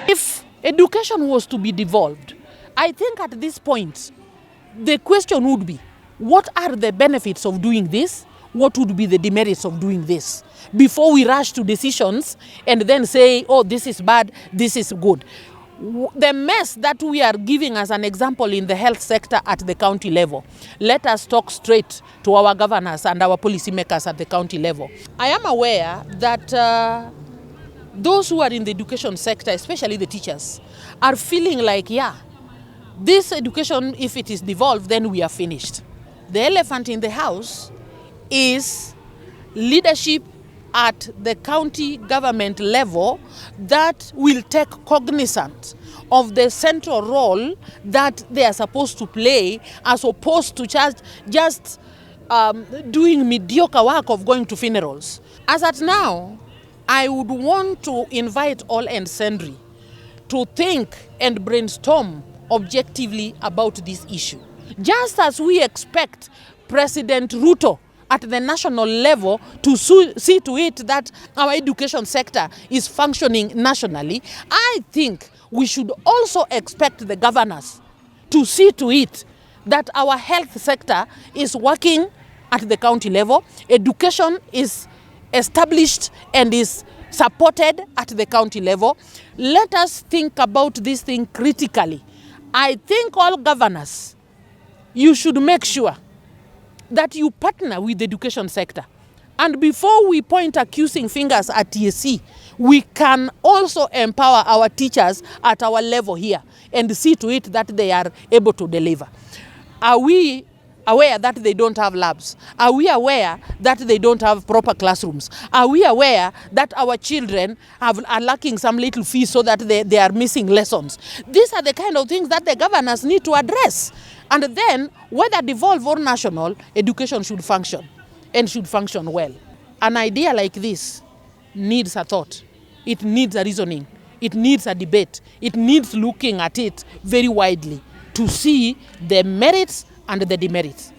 If education was to be devolved, I think at this point, the question would be, what are the benefits of doing this? What would be the demerits of doing this? Before we rush to decisions and then say, oh, this is bad, this is good. The mess that we are giving as an example in the health sector at the county level, let us talk straight to our governors and our policymakers at the county level. I am aware that those who are in the education sector, especially the teachers, are feeling like, yeah, this education, if it is devolved, then we are finished. The elephant in the house is leadership at the county government level that will take cognizance of the central role that they are supposed to play, as opposed to just doing mediocre work of going to funerals. As at now, I would want to invite all and sundry to think and brainstorm objectively about this issue. Just as we expect President Ruto at the national level to see to it that our education sector is functioning nationally, I think we should also expect the governors to see to it that our health sector is working at the county level, education is established and is supported at the county level. Let us think about this thing critically. I think all governors, you should make sure that you partner with the education sector. And before we point accusing fingers at TSC, we can also empower our teachers at our level here and see to it that they are able to deliver. Are we aware that they don't have labs? Are we aware that they don't have proper classrooms? Are we aware that our children are lacking some little fees so that they are missing lessons? These are the kind of things that the governors need to address. And then, whether devolved or national, education should function and should function well. An idea like this needs a thought. It needs a reasoning. It needs a debate. It needs looking at it very widely to see the merits and the demerits.